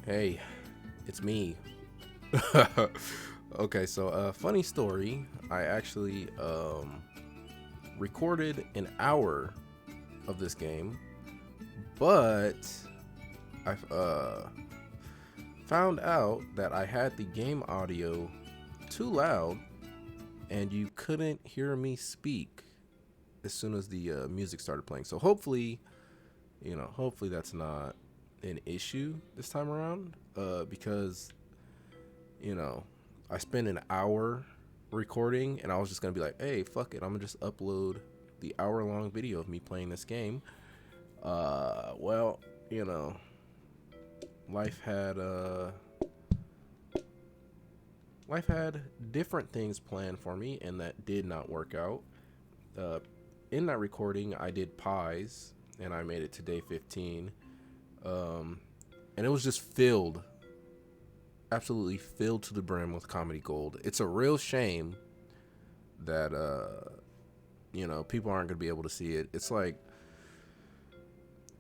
Hey, it's me. Okay, so funny story. I actually recorded an hour of this game, but I found out that I had the game audio too loud, and you couldn't hear me speak as soon as the music started playing. So hopefully, hopefully that's not an issue this time around. Because you know, I spent an hour recording and I was just gonna be like, hey, fuck it, I'm gonna just upload the hour long video of me playing this game. Well, you know, life had life had different things planned for me, and that did not work out. Uh, in that recording, I did pies, and I made it to day 15, um, and it was just filled, absolutely filled to the brim with comedy gold. It's a real shame that people aren't gonna be able to see it. It's like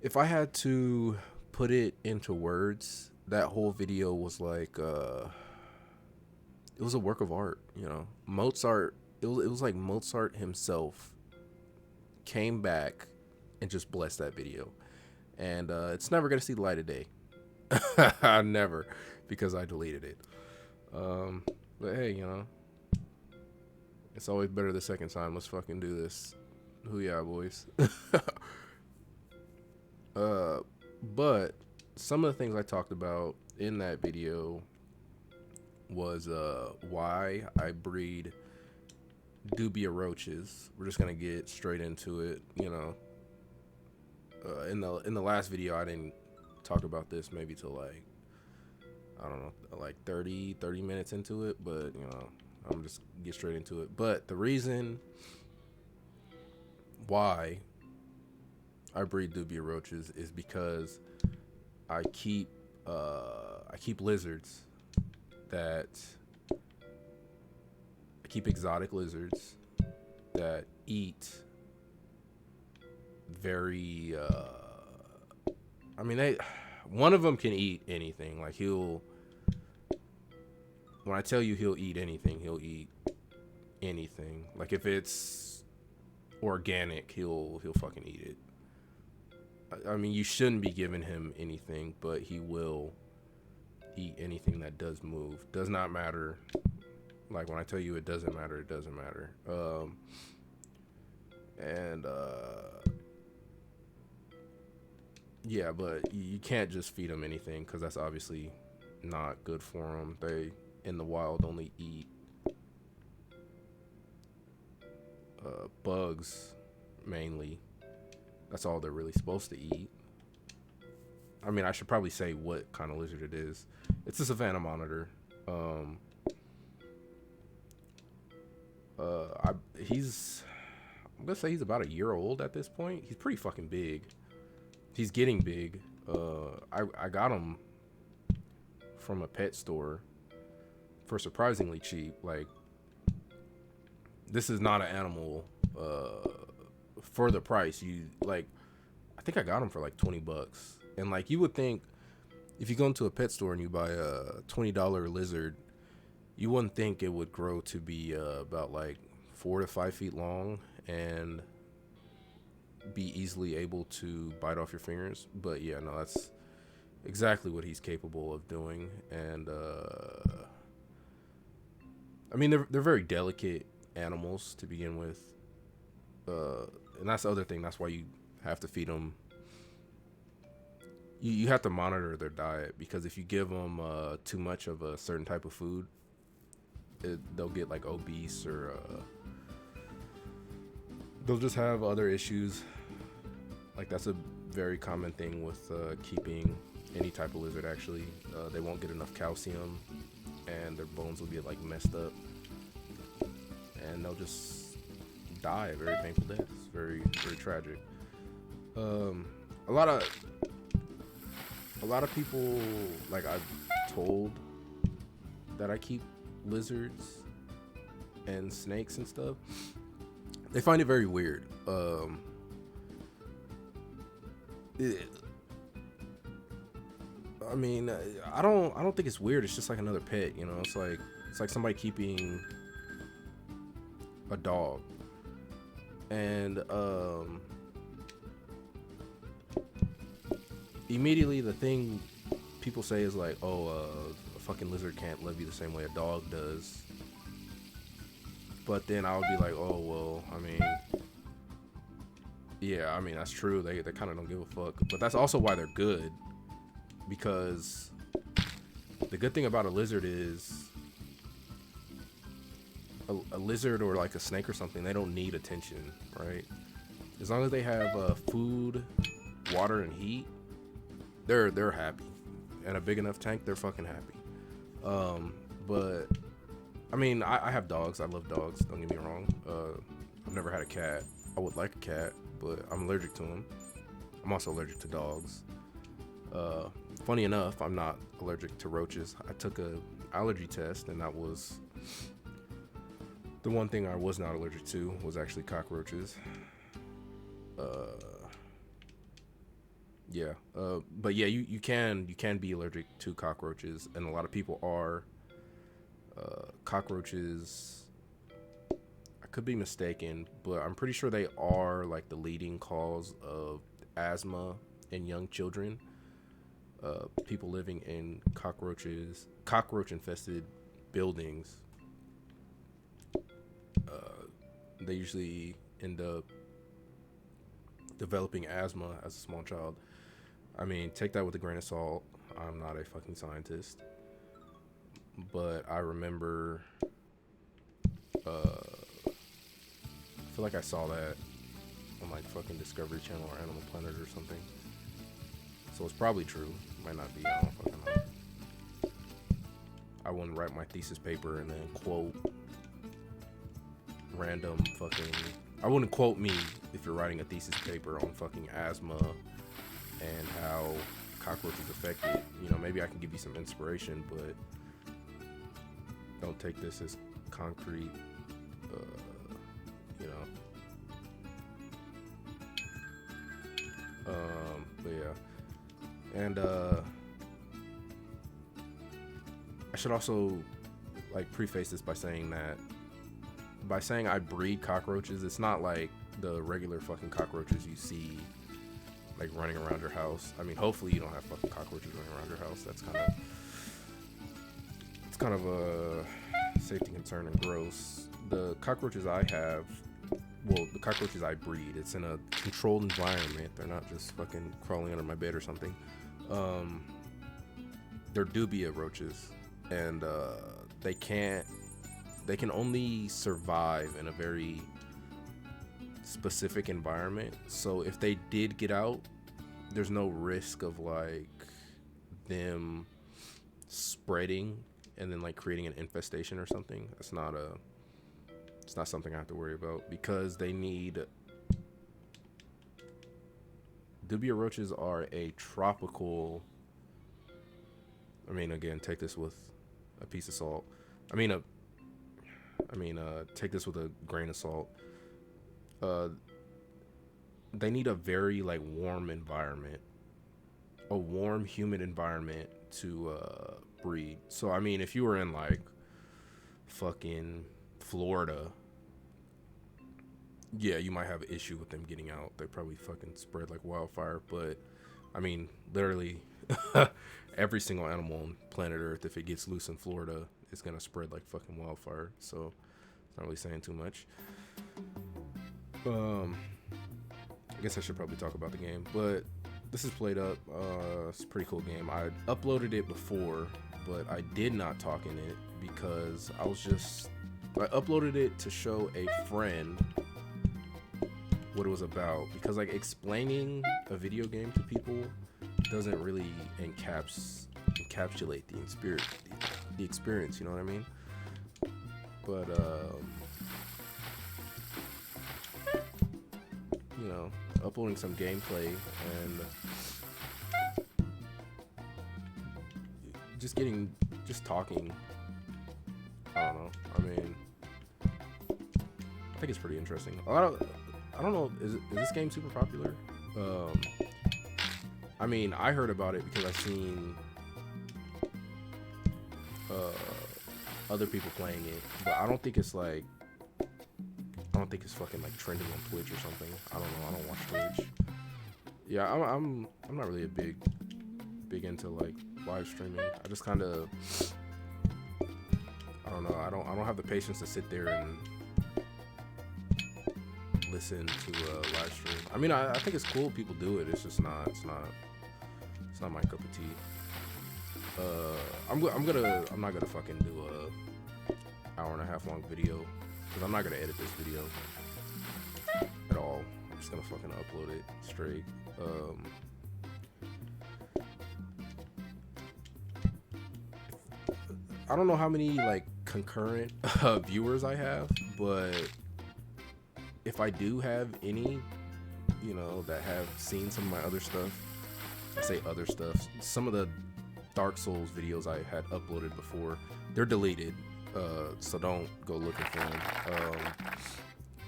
if I had to put it into words, that whole video was like it was a work of art. Mozart. It was like Mozart himself came back and just blessed that video, and it's never gonna see the light of day. Never, because I deleted it. Um, but hey, it's always better the second time. Let's fucking do this. Who ya, boys? uh, but some of the things I talked about in that video was why I breed dubia roaches. We're just gonna get straight into it. In the last video, I didn't talk about this maybe till like I don't know, like 30 minutes into it, but I'm just get straight into it. But the reason why I breed dubia roaches is because I keep lizards that I keep exotic lizards that eat very I mean they one of them can eat anything. Like when I tell you he'll eat anything, he'll eat anything. Like if it's organic, he'll fucking eat it. I mean, you shouldn't be giving him anything, but he will eat anything that does move. Does not matter. Like when I tell you it doesn't matter, it doesn't matter. And yeah, but you can't just feed them anything because that's obviously not good for them. They in the wild only eat bugs mainly. That's all they're really supposed to eat. I mean, I should probably say what kind of lizard it is. It's a savanna monitor. Um, he's I'm gonna say he's about a year old at this point. He's pretty fucking big. He's getting big. I got him from a pet store for surprisingly cheap. Like this is not an animal for the price. I think I got him for like $20. And like you would think if you go into a pet store and you buy a $20 lizard, you wouldn't think it would grow to be about like 4 to 5 feet long and be easily able to bite off your fingers. But yeah, no, that's exactly what he's capable of doing. And I mean, they're very delicate animals to begin with. And that's the other thing. That's why you have to feed them. You have to monitor their diet because if you give them too much of a certain type of food, they'll get like obese or they'll just have other issues. Like that's a very common thing with keeping any type of lizard. Actually, they won't get enough calcium, and their bones will get like messed up, and they'll just die a very painful death. It's very very tragic. A lot of people, like I've told that I keep lizards and snakes and stuff, they find it very weird. It, I mean, I don't think it's weird. It's just like another pet, you know. It's like somebody keeping a dog, and immediately the thing people say is like, oh, a fucking lizard can't love you the same way a dog does. But then I would be like, oh well, I mean, yeah, I mean that's true. They kind of don't give a fuck. But that's also why they're good, because the good thing about a lizard is a lizard or like a snake or something, they don't need attention, right? As long as they have food, water, and heat, they're happy. And a big enough tank, they're fucking happy. But I mean, I have dogs. I love dogs. Don't get me wrong. I've never had a cat. I would like a cat, but I'm allergic to them. I'm also allergic to dogs. Funny enough, I'm not allergic to roaches. I took a allergy test, and that was the one thing I was not allergic to was actually cockroaches. Yeah. But yeah, you can be allergic to cockroaches, and a lot of people are. Cockroaches, I could be mistaken, but I'm pretty sure they are like the leading cause of asthma in young children. People living in cockroach infested buildings, they usually end up developing asthma as a small child. I mean, take that with a grain of salt. I'm not a fucking scientist. But I remember, I feel like I saw that on like fucking Discovery Channel or Animal Planet or something. So it's probably true. Might not be. I don't fucking know. I wouldn't write my thesis paper and then quote random fucking. I wouldn't quote me if you're writing a thesis paper on fucking asthma and how cockroaches affect it. You know, maybe I can give you some inspiration, but don't take this as concrete, you know. But yeah, and I should also like preface this by saying I breed cockroaches, it's not like the regular fucking cockroaches you see like running around your house. I mean, hopefully you don't have fucking cockroaches running around your house. That's kind of a safety concern and gross. The cockroaches I have, well, the cockroaches I breed, it's in a controlled environment. They're not just fucking crawling under my bed or something. They're dubia roaches, and they can only survive in a very specific environment. So if they did get out, there's no risk of like them spreading and then like creating an infestation or something. It's not something I have to worry about, because dubia roaches are a tropical, I mean, again, take this with a piece of salt. Take this with a grain of salt. They need a very like warm environment, a warm, humid environment to breed. So I mean, if you were in like fucking Florida, yeah, you might have an issue with them getting out. They probably fucking spread like wildfire. But I mean, literally every single animal on planet Earth, if it gets loose in Florida, it's gonna spread like fucking wildfire. So it's not really saying too much. I guess I should probably talk about the game, but this is Played Up. It's a pretty cool game. I uploaded it before, but I did not talk in it because I uploaded it to show a friend what it was about, because like explaining a video game to people doesn't really encapsulate the experience, you know what I mean? But you know, uploading some gameplay and just talking, I don't know. I mean, I think it's pretty interesting. I don't know, is this game super popular? I mean, I heard about it because I seen other people playing it, but I don't think it's like I don't think it's fucking like trending on Twitch or something. I don't know. I don't watch Twitch. Yeah, I'm not really a big into like live streaming. I just kind of I don't know. I don't have the patience to sit there and listen to a live stream. I mean, I think it's cool people do it. It's just not it's not my cup of tea. I'm not gonna fucking do a hour and a half long video because I'm not gonna edit this video at all. I'm just gonna fucking upload it straight. I don't know how many like concurrent viewers I have, but if I do have any, you know, that have seen some of my other stuff, I say other stuff, some of the Dark Souls videos I had uploaded before, they're deleted, so don't go looking for them.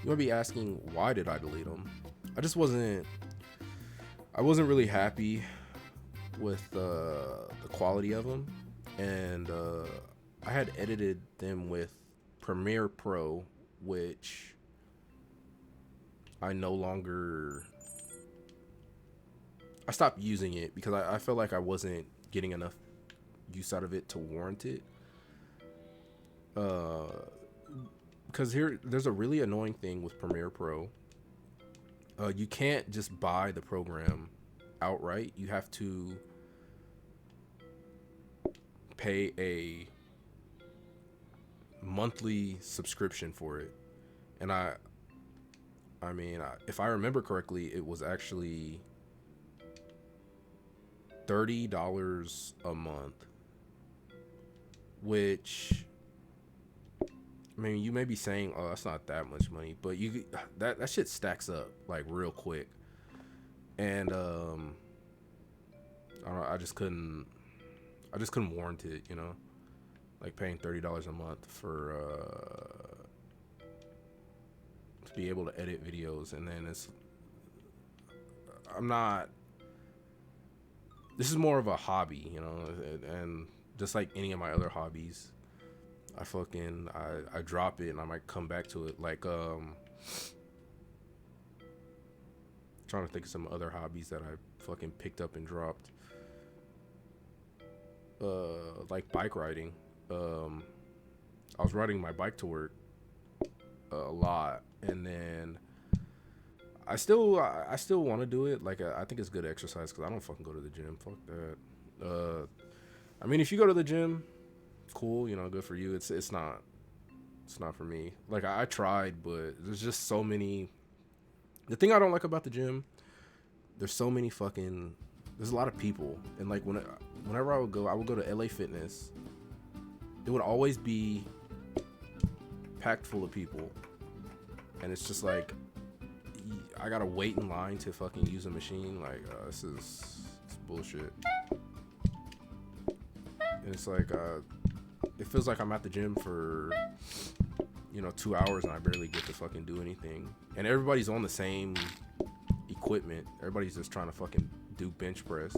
You might be asking, why did I delete them? I wasn't really happy with the quality of them, and I had edited them with Premiere Pro, which I stopped using it because I felt like I wasn't getting enough use out of it to warrant it. Because there's a really annoying thing with Premiere Pro. You can't just buy the program outright. You have to pay a monthly subscription for it. And I mean, if I remember correctly, it was actually $30 a month, which, I mean, you may be saying, oh, that's not that much money, but that shit stacks up like real quick. And I just couldn't warrant it, you know, like paying $30 a month for to be able to edit videos. And then this is more of a hobby, you know, and just like any of my other hobbies, I drop it and I might come back to it. Like trying to think of some other hobbies that I fucking picked up and dropped. Like bike riding. I was riding my bike to work a lot, and then I still want to do it. Like I think it's good exercise because I don't fucking go to the gym. Fuck that. I mean, if you go to the gym, cool, you know, good for you. It's not for me. Like I tried, but there's just so many. The thing I don't like about the gym, there's so many fucking. There's a lot of people, and like whenever I would go to LA Fitness. It would always be packed full of people, and it's just like I gotta wait in line to fucking use a machine. Like it's bullshit. And it's like it feels like I'm at the gym for 2 hours and I barely get to fucking do anything. And everybody's on the same equipment. Everybody's just trying to fucking do bench press.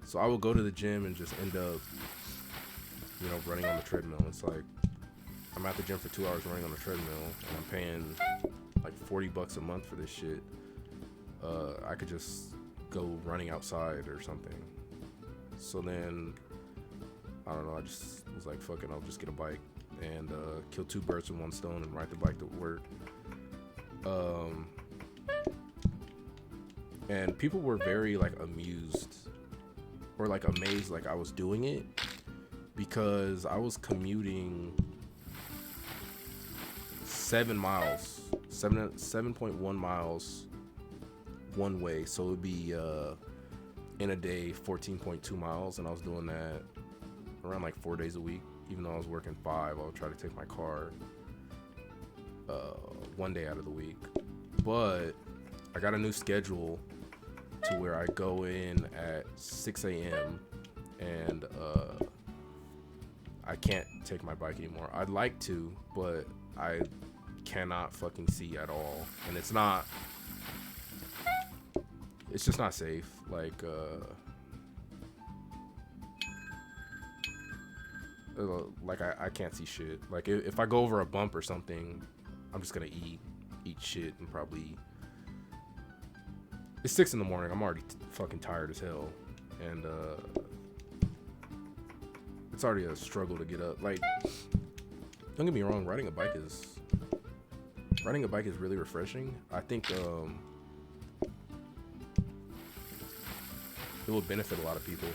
So I will go to the gym and just end up running on the treadmill. It's like I'm at the gym for 2 hours running on the treadmill, and I'm paying like $40 a month for this shit. I could just go running outside or something. So then, I don't know, I just was like, fuck it, I'll just get a bike and kill two birds with one stone and ride the bike to work. And people were very like amused or like amazed like I was doing it, because I was commuting 7.1 miles one way, so it would be in a day 14.2 miles, and I was doing that around like 4 days a week. Even though I was working 5, I would try to take my car 1 day out of the week. But I got a new schedule to where I go in at 6 a.m. and I can't take my bike anymore. I'd like to, but I cannot fucking see at all, and it's just not safe. Like Like I can't see shit. Like if I go over a bump or something, I'm just gonna eat shit and probably. It's 6 in the morning. I'm already fucking tired as hell, and it's already a struggle to get up. Like, don't get me wrong, riding a bike is really refreshing. I think it will benefit a lot of people.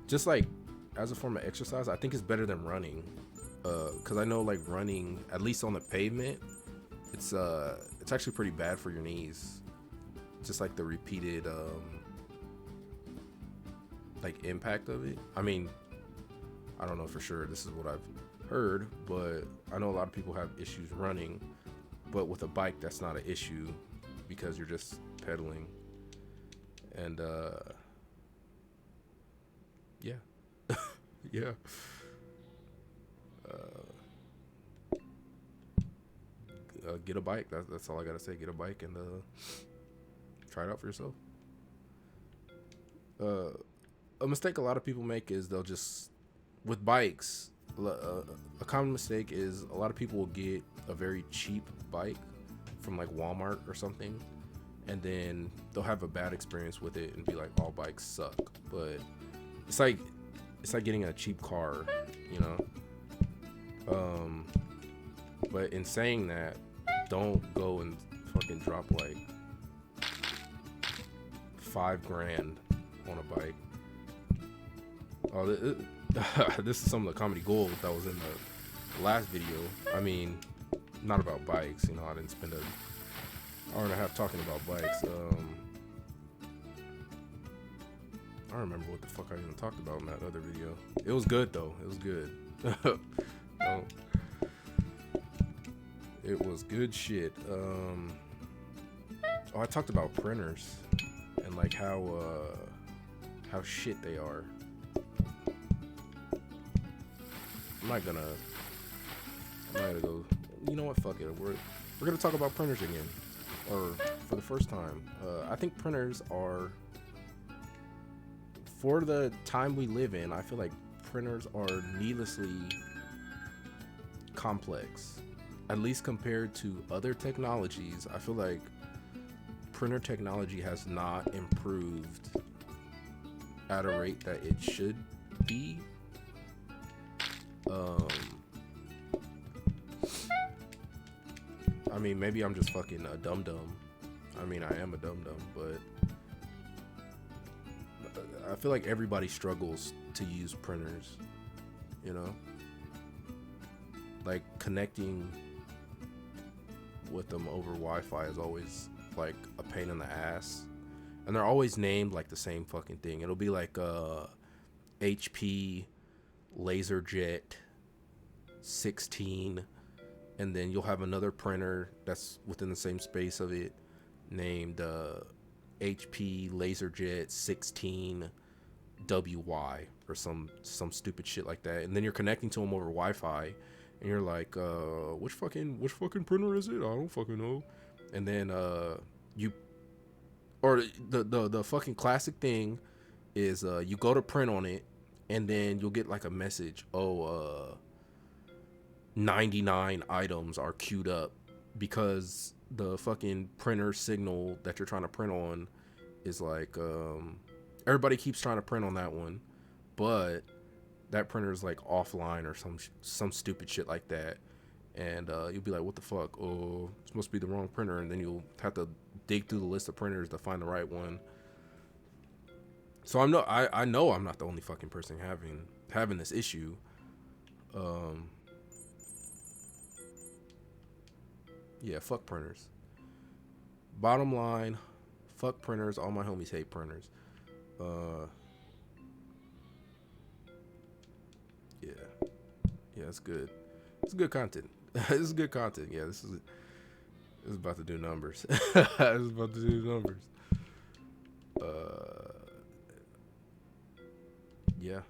Just like as a form of exercise, I think it's better than running. Cause I know like running, at least on the pavement, it's actually pretty bad for your knees. Just like the repeated like impact of it. I mean, I don't know for sure. This is what I've heard, but I know a lot of people have issues running. But with a bike, that's not an issue because you're just pedaling. And yeah, yeah. Get a bike. That's all I gotta say. Get a bike and try it out for yourself. A mistake a lot of people make is they'll just, with bikes, a common mistake is a lot of people will get a very cheap bike from like Walmart or something, and then they'll have a bad experience with it and be like, all bikes suck. But it's like getting a cheap car, you know. But in saying that, don't go and fucking drop like $5,000 on a bike. Oh, this is some of the comedy gold that was in the last video. I mean, not about bikes, you know. I didn't spend an hour and a half talking about bikes. I don't remember what the fuck I even talked about in that other video. It was good though. It was good. Oh, it was good shit. I talked about printers and like how shit they are. I'm not gonna go. You know what? Fuck it. We're gonna talk about printers again, or for the first time. I think printers are, for the time we live in, I feel like printers are needlessly complex. At least compared to other technologies, I feel like printer technology has not improved at a rate that it should be. I mean, maybe I'm just fucking a dum-dum. I mean, I am a dum-dum, but I feel like everybody struggles to use printers, you know? Like, connecting with them over Wi-Fi is always, like, a pain in the ass. And they're always named, like, the same fucking thing. It'll be, like, HP LaserJet 16, and then you'll have another printer that's within the same space of it named HP LaserJet 16 WY or some stupid shit like that. And then you're connecting to them over Wi-Fi, and you're like, which fucking printer is it? I don't fucking know. And then the fucking classic thing is you go to print on it, and then you'll get like a message, 99 items are queued up, because the fucking printer signal that you're trying to print on is like, everybody keeps trying to print on that one, but that printer is like offline or some stupid shit like that, and you'll be like, what the fuck? Oh, this must be the wrong printer, and then you'll have to dig through the list of printers to find the right one. So I know I'm not the only fucking person having this issue. Yeah, fuck printers. Bottom line, fuck printers. All my homies hate printers. Yeah, it's good. It's good content. This is good content. Yeah, this is about to do numbers. This is about to do numbers. Yeah.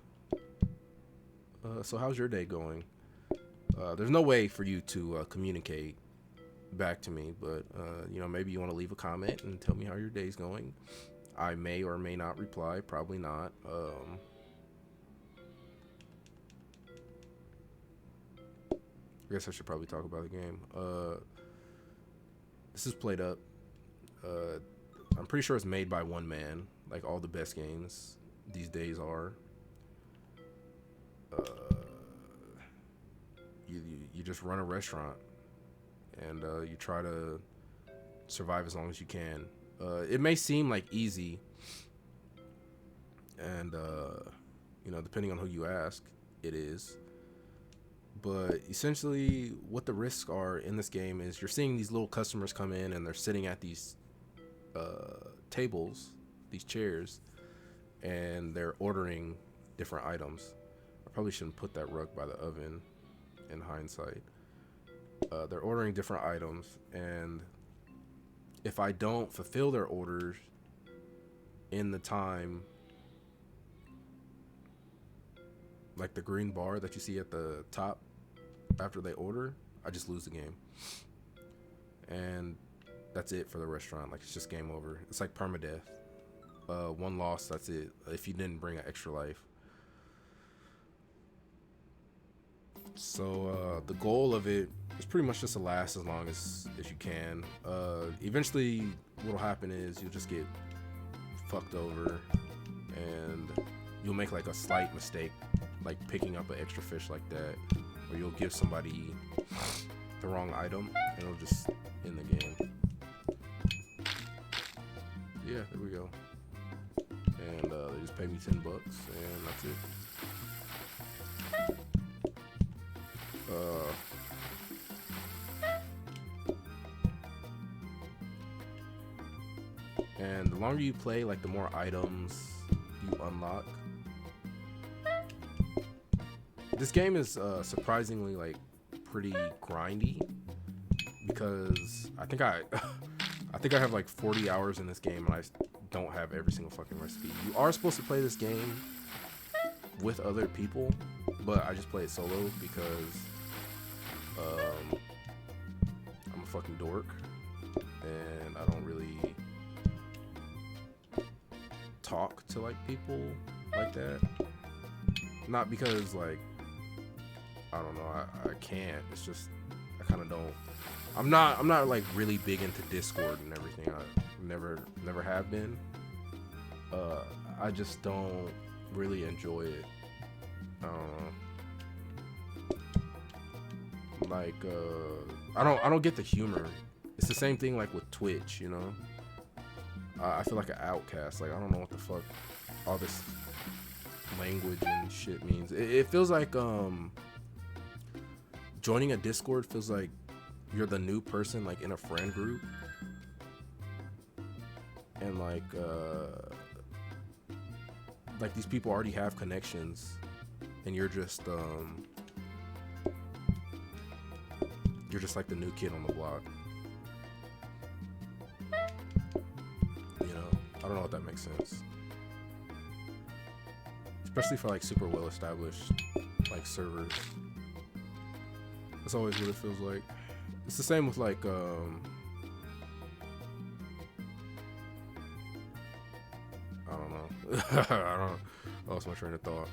So how's your day going? There's no way for you to communicate back to me, but maybe you want to leave a comment and tell me how your day's going. I may or may not reply. Probably not. I guess I should probably talk about the game. This is Played Up. Uh, I'm pretty sure it's made by one man, like all the best games these days are. Uh, you just run a restaurant and you try to survive as long as you can. It may seem like easy, and depending on who you ask, it is. But essentially, what the risks are in this game is you're seeing these little customers come in and they're sitting at these tables, these chairs, and they're ordering different items. I probably shouldn't put that rug by the oven in hindsight. They're ordering different items, and if I don't fulfill their orders in the time, like the green bar that you see at the top after they order, I just lose the game. And that's it for the restaurant. Like, it's just game over. It's like permadeath. One loss, that's it. If you didn't bring an extra life. So the goal of it is pretty much just to last as long as you can. Eventually, what'll happen is you'll just get fucked over, and you'll make like a slight mistake, like picking up an extra fish like that, or you'll give somebody the wrong item, and it'll just end the game. Yeah, there we go. And they just pay me $10, and that's it. And the longer you play, like the more items you unlock. This game is surprisingly like pretty grindy, because I think I have like 40 hours in this game, and I don't have every single fucking recipe. You are supposed to play this game with other people, but I just play it solo because I'm a fucking dork, and I don't really talk to like people like that. Not because like I don't know, I can't. It's just I kind of don't. I'm not like really big into Discord and everything. I never have been. I just don't really enjoy it. I don't know. Like I don't get the humor. It's the same thing like with Twitch, you know. I feel like an outcast. Like, I don't know what the fuck all this language and shit means. It feels like joining a Discord feels like you're the new person like in a friend group, and like these people already have connections, and you're just like the new kid on the block. I don't know if that makes sense. Especially for like super well established like servers. That's always what it feels like. It's the same with like I don't know. I lost my train of thought.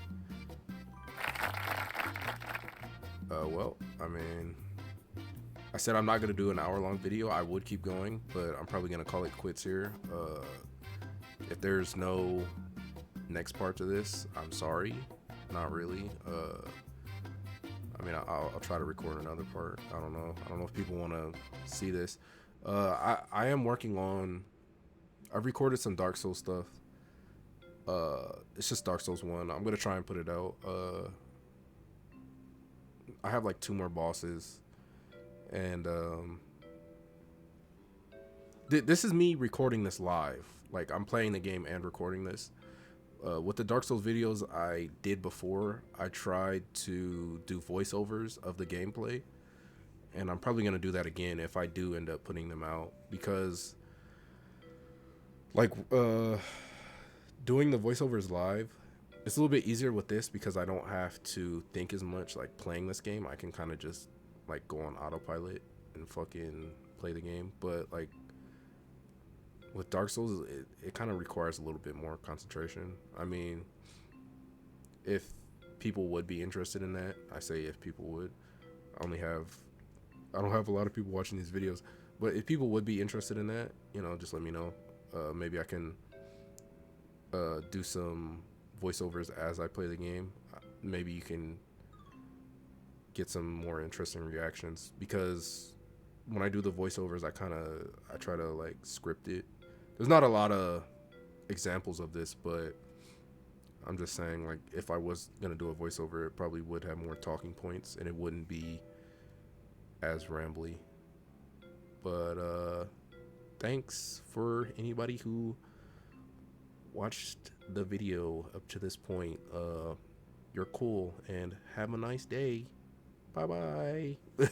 Well, I mean, I said I'm not gonna do an hour-long video. I would keep going, but I'm probably gonna call it quits here. If there's no next part to this, I'm sorry. Not really. I mean, I'll try to record another part. I don't know if people want to see this. I am working on. I've recorded some Dark Souls stuff. It's just Dark Souls 1. I'm gonna try and put it out. I have like 2 more bosses, and this is me recording this live. Like, I'm playing the game and recording this. With the Dark Souls videos I did before, I tried to do voiceovers of the gameplay, and I'm probably going to do that again if I do end up putting them out, because like doing the voiceovers live, it's a little bit easier with this because I don't have to think as much like playing this game. I can kind of just like go on autopilot and fucking play the game. But like with Dark Souls, it kind of requires a little bit more concentration. I mean, if people would be interested in that, I say if people would, I only have I don't have a lot of people watching these videos, but if people would be interested in that, just let me know. Maybe I can do some voiceovers as I play the game. Maybe you can get some more interesting reactions because when I do the voiceovers, I try to like script it. There's not a lot of examples of this, but I'm just saying like if I was gonna do a voiceover, it probably would have more talking points and it wouldn't be as rambly. But thanks for anybody who watched the video up to this point. You're cool and have a nice day. Bye bye.